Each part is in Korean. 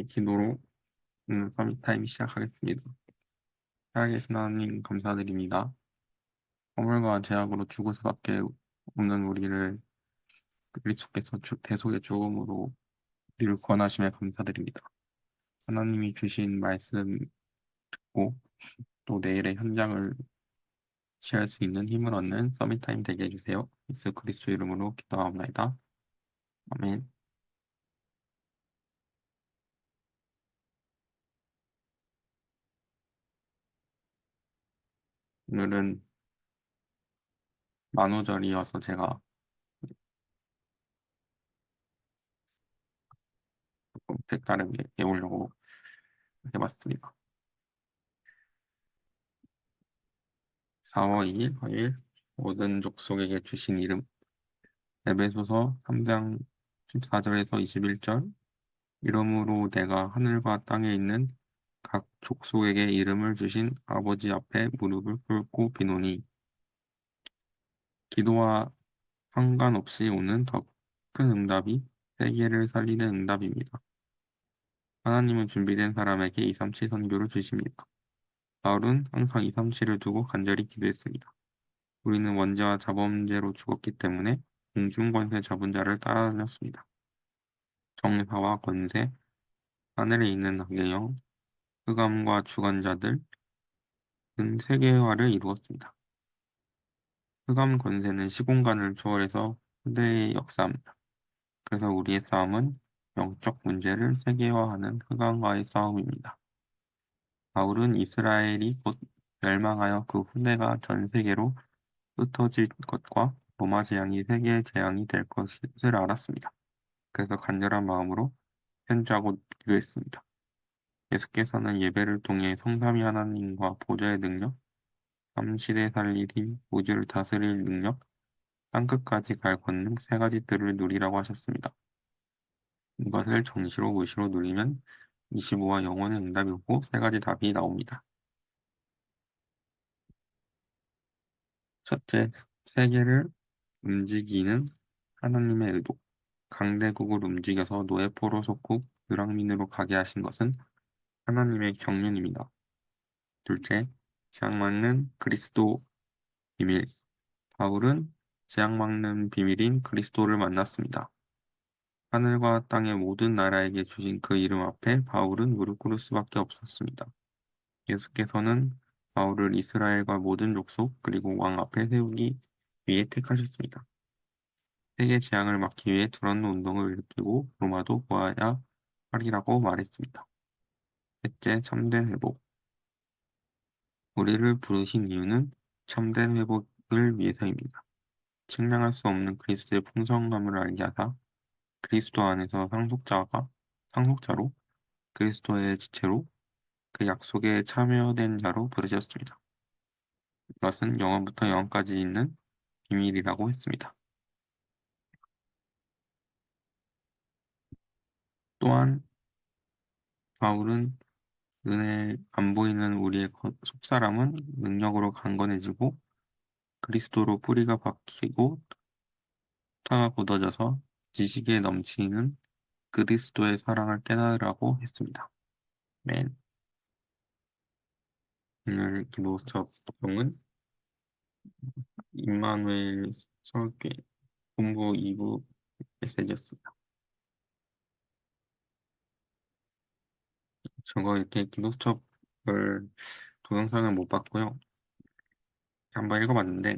기도로 서밋 타임 시작하겠습니다. 살아계신 하나님 감사드립니다. 허물과 죄악으로 죽을 수밖에 없는 우리를 그리스도께서 대속의 죽음으로 우리를 구원하심에 감사드립니다. 하나님이 주신 말씀 듣고 또 내일의 현장을 취할 수 있는 힘을 얻는 서밋 타임 되게 해주세요. 예수 그리스도 이름으로 기도하옵나이다. 아멘. 오늘은 만우절이어서 제가 조금 색다르게 배우려고 해봤습니다. 4월 2일 화요일 모든 족속에게 주신 이름 에베소서 3장 14절에서 21절 이러므로 내가 하늘과 땅에 있는 각 족속에게 이름을 주신 아버지 앞에 무릎을 꿇고 비노니 기도와 상관없이 오는 더 큰 응답이 세계를 살리는 응답입니다. 하나님은 준비된 사람에게 237 선교를 주십니다. 바울은 항상 237을 두고 간절히 기도했습니다. 우리는 원죄와 자범죄로 죽었기 때문에 공중권세 잡은 자를 따라다녔습니다. 정사와 권세, 하늘에 있는 악의 흑암과 주관자들 등 세계화를 이루었습니다. 흑암 권세는 시공간을 초월해서 후대에 역사합니다. 그래서 우리의 싸움은 영적 문제를 세계화하는 흑암과의 싸움입니다. 바울은 이스라엘이 곧 멸망하여 그 후대가 전 세계로 흩어질 것과 로마 재앙이 세계의 재앙이 될 것을 알았습니다. 그래서 간절한 마음으로 편지하고 기도했습니다. 예수께서는 예배를 통해 성삼위 하나님과 보좌의 능력, 삼시대 살리림, 우주를 다스릴 능력, 땅끝까지 갈 권능 세 가지 뜰을 누리라고 하셨습니다. 이것을 정시로 무시로 누리면 25와 영혼의 응답이 오고 세 가지 답이 나옵니다. 첫째, 세계를 움직이는 하나님의 의도. 강대국을 움직여서 노예포로 속국 유랑민으로 가게 하신 것은 하나님의 경륜입니다. 둘째, 재앙 막는 그리스도 비밀. 바울은 재앙 막는 비밀인 그리스도를 만났습니다. 하늘과 땅의 모든 나라에게 주신 그 이름 앞에 바울은 무릎 꿇을 수밖에 없었습니다. 예수께서는 바울을 이스라엘과 모든 족속 그리고 왕 앞에 세우기 위해 택하셨습니다. 세계 재앙을 막기 위해 두란노 운동을 일으키고 로마도 구해야 하리라고 말했습니다. 셋째, 참된 회복. 우리를 부르신 이유는 참된 회복을 위해서입니다. 측량할 수 없는 그리스도의 풍성함을 알게 하사 그리스도 안에서 상속자로 그리스도의 지체로 그 약속에 참여된 자로 부르셨습니다. 이것은 영원부터 영원까지 있는 비밀이라고 했습니다. 또한 바울은 눈에 안 보이는 우리의 속사람은 능력으로 강건해지고 그리스도로 뿌리가 박히고 터가 굳어져서 지식에 넘치는 그리스도의 사랑을 깨달으라고 했습니다. 맨. 오늘 기도 수업 내용은 임마누엘 설교 본부 2부 메시지였습니다. 저거 이렇게 기도 수업을 동영상을 못 봤고요. 한번 읽어봤는데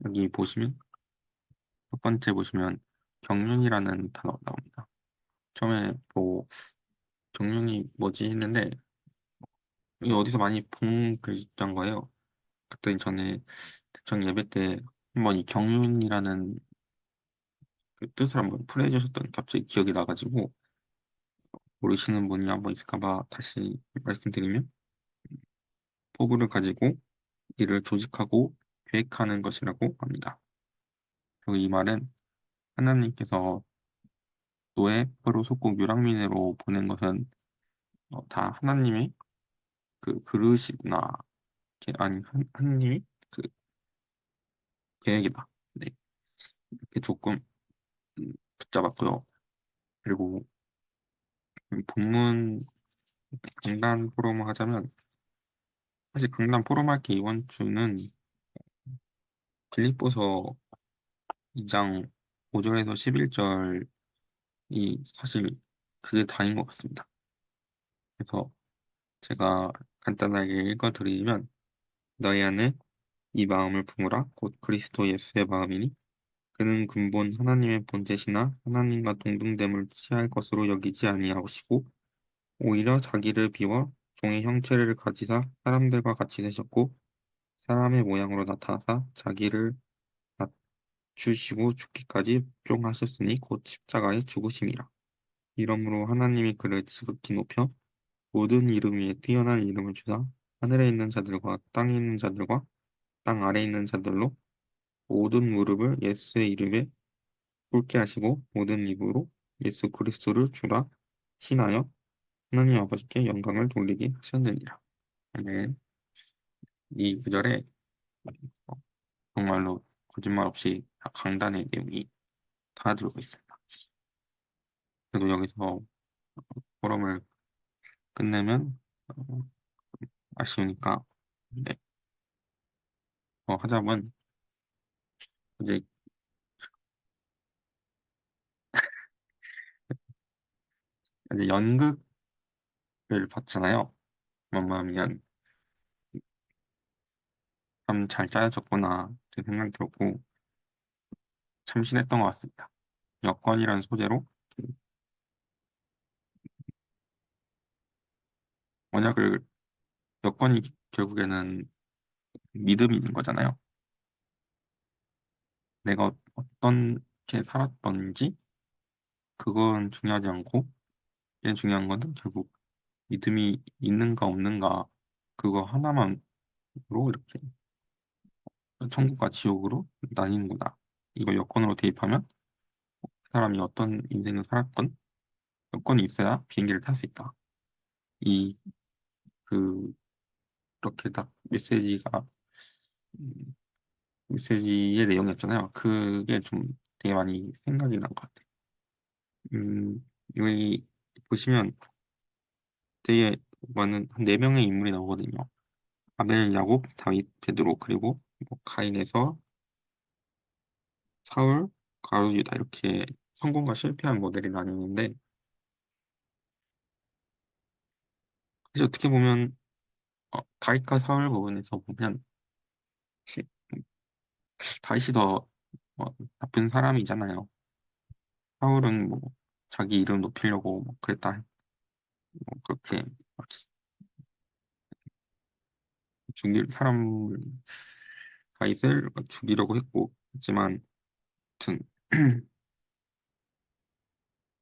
여기 보시면 첫 번째 보시면 경륜이라는 단어가 나옵니다. 처음에 뭐 경륜이 뭐지 했는데 이게 어디서 많이 본 글자인 거예요. 그랬더니 전에 대청 예배 때 한번 이 경륜이라는 그 뜻을 한번 풀이해 주셨더니 갑자기 기억이 나가지고 모르시는 분이 한번 있을까 봐 다시 말씀드리면 포부를 가지고 일을 조직하고 계획하는 것이라고 합니다. 그리고 이 말은 하나님께서 노예, 포로, 속국, 유랑민으로 보낸 것은 다 하나님의 그 그릇이구나. 아니 하나님이 그 계획이다. 네, 이렇게 조금 붙잡았고요. 그리고 본문 강단 포럼을 하자면 사실 강단 포럼할 게 이번 주는 빌립보서 2장 5절에서 11절이 사실 그게 다인 것 같습니다. 그래서 제가 간단하게 읽어드리면 너희 안에 이 마음을 품으라 곧 그리스도 예수의 마음이니 그는 근본 하나님의 본체시나 하나님과 동등됨을 취할 것으로 여기지 아니하시고 오히려 자기를 비워 종의 형체를 가지사 사람들과 같이 되셨고 사람의 모양으로 나타나사 자기를 낮추시고 죽기까지 복종하셨으니 곧 십자가에 죽으심이라. 이러므로 하나님이 그를 지극히 높여 모든 이름 위에 뛰어난 이름을 주사 하늘에 있는 자들과 땅에 있는 자들과 땅 아래에 있는 자들로 모든 무릎을 예수의 이름에 꿇게 하시고 모든 입으로 예수 그리스도를 주라 신하여 하나님 아버지께 영광을 돌리게 하셨느니라. 네, 이 구절에 정말로 거짓말 없이 강단의 내용이 다 들어가 있습니다. 그래도 여기서 포럼을 끝내면 아쉬우니까 네, 하자면 이제 연극을 봤잖아요. 맘마미안 참 잘 짜여졌구나 그 생각이 들었고 참신했던 것 같습니다. 여권이라는 소재로 언약을 여권이 결국에는 믿음이 있는 거잖아요. 내가 어떻게 살았던지 그건 중요하지 않고 제일 중요한 거는 결국 믿음이 있는가 없는가 그거 하나만으로 이렇게 천국과 지옥으로 나뉘는구나. 이거 여권으로 대입하면 그 사람이 어떤 인생을 살았건 여권이 있어야 비행기를 탈 수 있다. 이 그 그렇게 딱 음, 메시지의 내용이었잖아요. 그게 좀 되게 많이 생각이 난 것 같아요. 여기 보시면 되게 많은 한 네 명의 인물이 나오거든요. 아벨, 야곱, 다윗, 베드로 그리고 뭐 가인에서 사울, 가룟, 유다 이렇게 성공과 실패한 모델이 나뉘는데 사실 어떻게 보면 다윗과 사울 부분에서 보면 시- 다윗이 더 나쁜 사람이잖아요. 사울은 뭐 자기 이름 높이려고 뭐 그랬다 뭐 그렇게 막 죽일 사람을 다윗을 죽이려고 했고 하지만 아무튼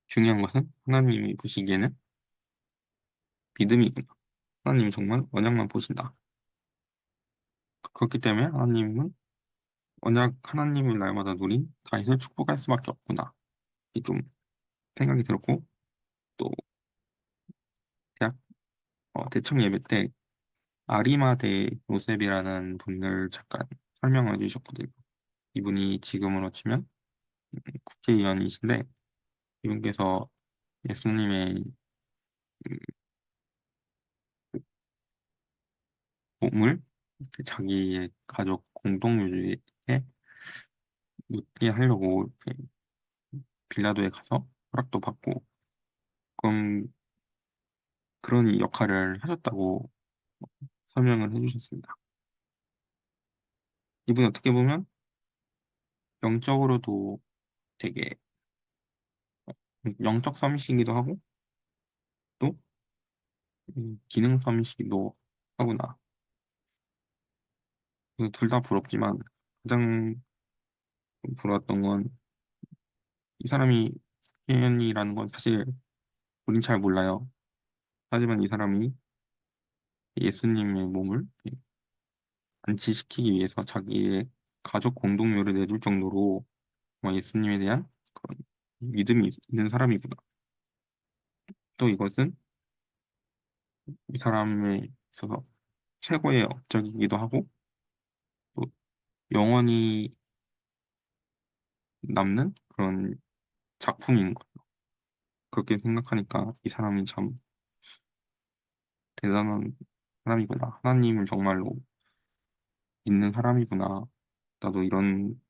중요한 것은 하나님이 보시기에는 믿음이구나. 하나님이 정말 언약만 보신다. 그렇기 때문에 하나님은 언약 하나님을 날마다 누린 다윗을 축복할 수밖에 없구나. 이게 좀 생각이 들었고 또 대학 대청 예배 때 아리마대 요셉이라는 분을 잠깐 설명해 주셨거든요. 이분이 지금으로 치면 국회의원이신데 이분께서 예수님의 음, 몸을 이렇게 자기의 가족 공동묘지에 묻게 하려고 이렇게 빌라도에 가서 허락도 받고 그럼 그런 역할을 하셨다고 설명을 해주셨습니다. 이분이 어떻게 보면 영적으로도 되게 영적 섬이시기도 하고 또 기능 섬이시기도 하구나. 둘 다 부럽지만 가장 부러웠던 건 이 사람이 국회의원이라는 건 사실 우린 잘 몰라요. 하지만 이 사람이 예수님의 몸을 안치시키기 위해서 자기의 가족 공동묘를 내줄 정도로 예수님에 대한 그런 믿음이 있는 사람이구나. 또 이것은 이 사람에 있어서 최고의 업적이기도 하고 또 영원히 남는 그런 작품인 거예요. 그렇게 생각하니까 이 사람이 참 대단한 사람이구나. 하나님을 정말로 믿는 사람이구나. 나도 이런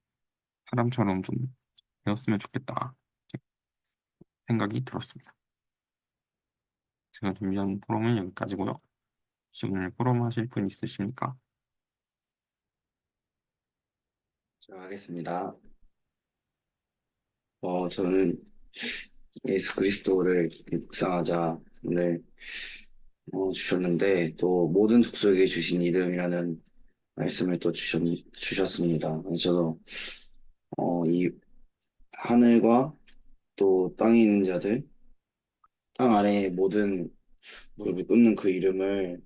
사람처럼 좀 되었으면 좋겠다. 생각이 들었습니다. 제가 준비한 포럼은 여기까지고요. 지금 포럼 하실 분 있으십니까? 자, 하겠습니다. 저는 예수 그리스도를 묵상하자 오늘 주셨는데 또 모든 족속에게 주신 이름이라는 말씀을 또 주셨습니다. 그래서 저도 이 하늘과 또 땅에 있는 자들, 땅 아래의 모든 무릎을 꿇는 그 이름을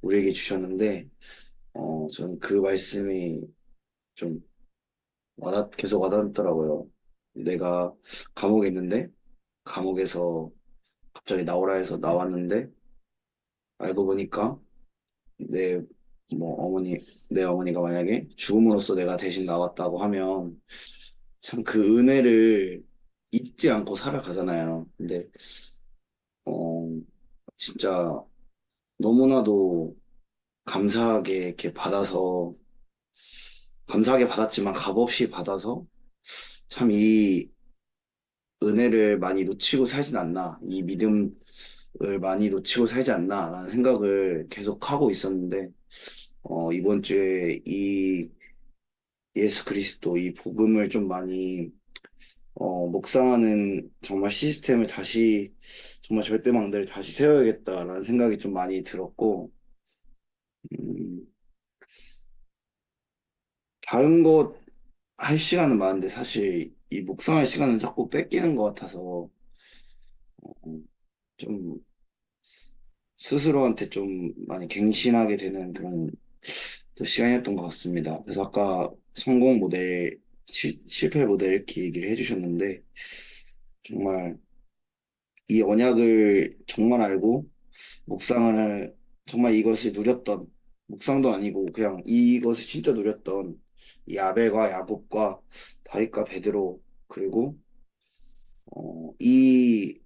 우리에게 주셨는데 저는 그 말씀이 좀 계속 와닿더라고요. 내가 감옥에 있는데 감옥에서 갑자기 나오라 해서 나왔는데 알고 보니까 내 뭐 내 어머니가 만약에 죽음으로써 내가 대신 나왔다고 하면 참 그 은혜를 잊지 않고 살아가잖아요. 근데 어 진짜 너무나도 감사하게 이렇게 받아서 감사하게 받았지만 값없이 받아서 참 이 은혜를 많이 놓치고 살진 않나, 이 믿음을 많이 놓치고 살지 않나라는 생각을 계속 하고 있었는데 이번 주에 이 예수 그리스도 이 복음을 좀 많이 묵상하는 정말 시스템을 다시 정말 절대망대를 다시 세워야겠다라는 생각이 좀 많이 들었고 음, 다른 것 할 시간은 많은데 사실 이 묵상할 시간은 자꾸 뺏기는 것 같아서 좀 스스로한테 좀 많이 갱신하게 되는 그런 또 시간이었던 것 같습니다. 그래서 아까 성공 모델, 실패 모델 이렇게 얘기를 해주셨는데 정말 이 언약을 정말 알고 묵상을 정말 이것을 누렸던 묵상도 아니고 그냥 이것을 진짜 누렸던 이 아벨과 야곱과 다윗과 베드로 그리고 이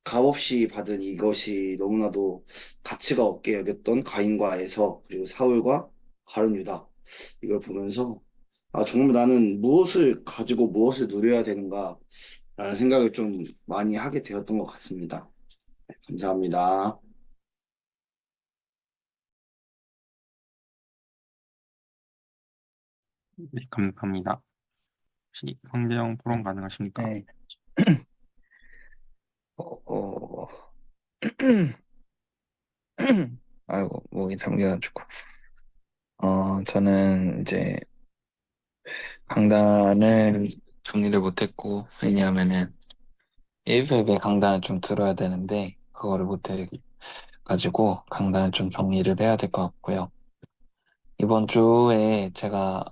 값없이 받은 이것이 너무나도 가치가 없게 여겼던 가인과 에서 그리고 사울과 가룟 유다 이걸 보면서 아 정말 나는 무엇을 가지고 무엇을 누려야 되는가라는 생각을 좀 많이 하게 되었던 것 같습니다. 네, 감사합니다. 네, 감사합니다. 혹시 상대형 포럼 네. 가능하십니까? 네. 어, 아이고, 목이 잠겨가지고. 저는 이제 강단을 정리를 못했고, 왜냐하면은 1회에 강단을 좀 들어야 되는데, 그거를 못해가지고, 강단을 좀 정리를 해야 될 것 같고요. 이번 주에 제가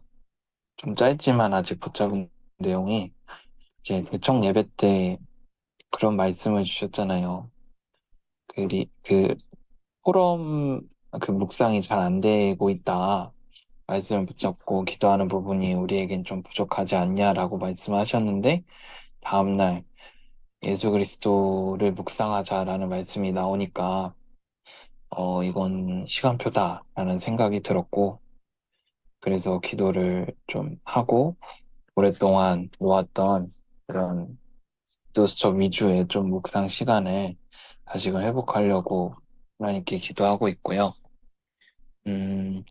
좀 짧지만 아직 붙잡은 내용이, 이제 대청 예배 때 그런 말씀을 주셨잖아요. 그 포럼, 그 묵상이 잘 안 되고 있다. 말씀을 붙잡고 기도하는 부분이 우리에겐 좀 부족하지 않냐라고 말씀하셨는데, 다음날 예수 그리스도를 묵상하자라는 말씀이 나오니까, 이건 시간표다라는 생각이 들었고, 그래서 기도를 좀 하고, 오랫동안 모았던 그런 기도수첩 위주의 좀 묵상 시간을 다시금 회복하려고 하나님께 기도하고 있고요. 음,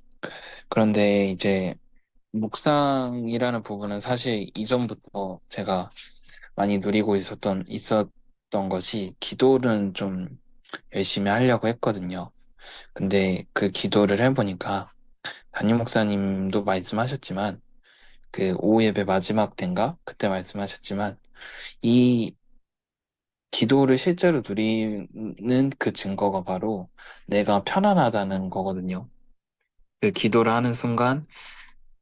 그런데 이제 묵상이라는 부분은 사실 이전부터 제가 많이 누리고 있었던 것이 기도는 좀 열심히 하려고 했거든요. 근데 그 기도를 해보니까 담임 목사님도 말씀하셨지만 그 오후 예배 마지막 때인가? 그때 말씀하셨지만 이 기도를 실제로 누리는 그 증거가 바로 내가 편안하다는 거거든요. 그 기도를 하는 순간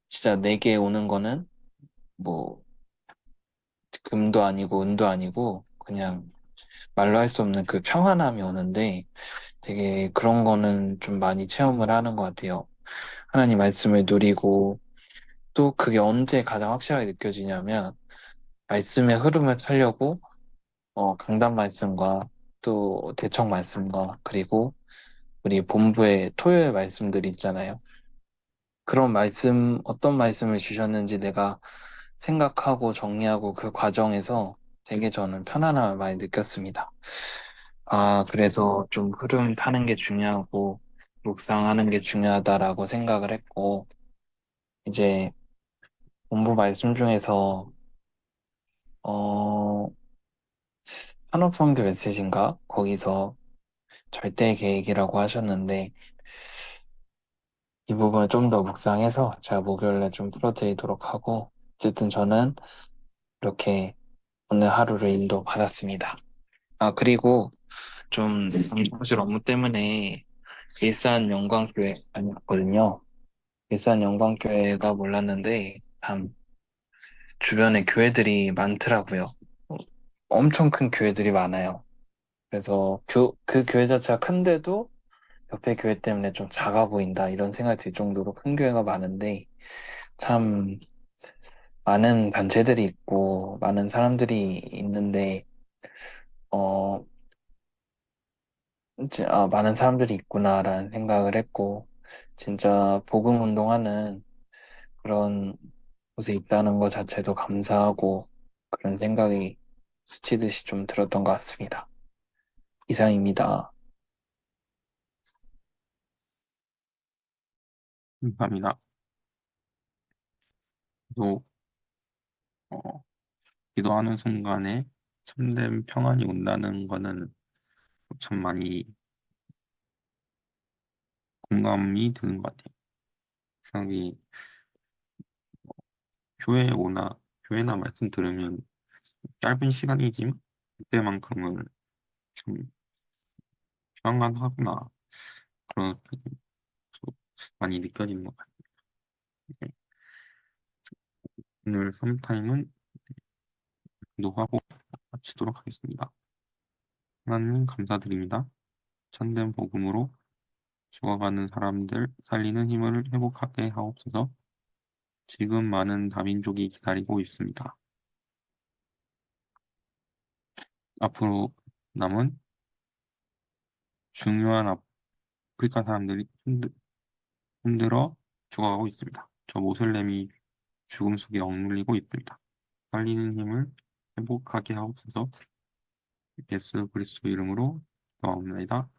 진짜 내게 오는 거는 뭐 금도 아니고 은도 아니고 그냥 말로 할 수 없는 그 평안함이 오는데 되게 그런 거는 좀 많이 체험을 하는 것 같아요. 하나님 말씀을 누리고 또 그게 언제 가장 확실하게 느껴지냐면 말씀의 흐름을 타려고 강단 말씀과 또 대청 말씀과 그리고 우리 본부의 토요일 말씀들이 있잖아요. 그런 말씀, 어떤 말씀을 주셨는지 내가 생각하고 정리하고 그 과정에서 되게 저는 편안함을 많이 느꼈습니다. 아, 그래서 좀 흐름 타는 게 중요하고, 묵상하는 게 중요하다라고 생각을 했고, 이제 본부 말씀 중에서, 어, 산업선교 메시지인가? 거기서 절대 계획이라고 하셨는데, 이 부분을 좀 더 묵상해서 제가 목요일에 좀 풀어드리도록 하고, 어쨌든 저는 이렇게 오늘 하루를 인도받았습니다. 아, 그리고 좀 사무실 업무 때문에 일산 영광교회 다녔거든요. 일산 영광교회가 몰랐는데 참 주변에 교회들이 많더라고요. 어, 엄청 큰 교회들이 많아요. 그래서 그 교회 자체가 큰데도 옆에 교회 때문에 좀 작아 보인다 이런 생각이 들 정도로 큰 교회가 많은데 참 많은 단체들이 있고 많은 사람들이 있는데 어 많은 사람들이 있구나라는 생각을 했고 진짜 복음 운동하는 그런 곳에 있다는 것 자체도 감사하고 그런 생각이 스치듯이 좀 들었던 것 같습니다. 이상입니다. 감사합니다. 또, 어, 기도하는 순간에 참된 평안이 온다는 거는 참 많이 공감이 드는 것 같아요. 생각이 교회나 말씀 들으면 짧은 시간이지만 그때만큼은 참 평안하구나. 그런 또 많이 느껴지는 것 같아요. 오늘 썸타임은 기도하고 마치도록 하겠습니다. 하나님 감사드립니다. 참된 복음으로 죽어가는 사람들 살리는 힘을 회복하게 하옵소서. 지금 많은 다민족이 기다리고 있습니다. 앞으로 남은 중요한 아프리카 사람들이 힘들어 죽어가고 있습니다. 저 모슬렘이 죽음 속에 억눌리고 있습니다. 살리는 힘을 회복하게 하옵소서. 예수 그리스도 이름으로 기도하옵나이다.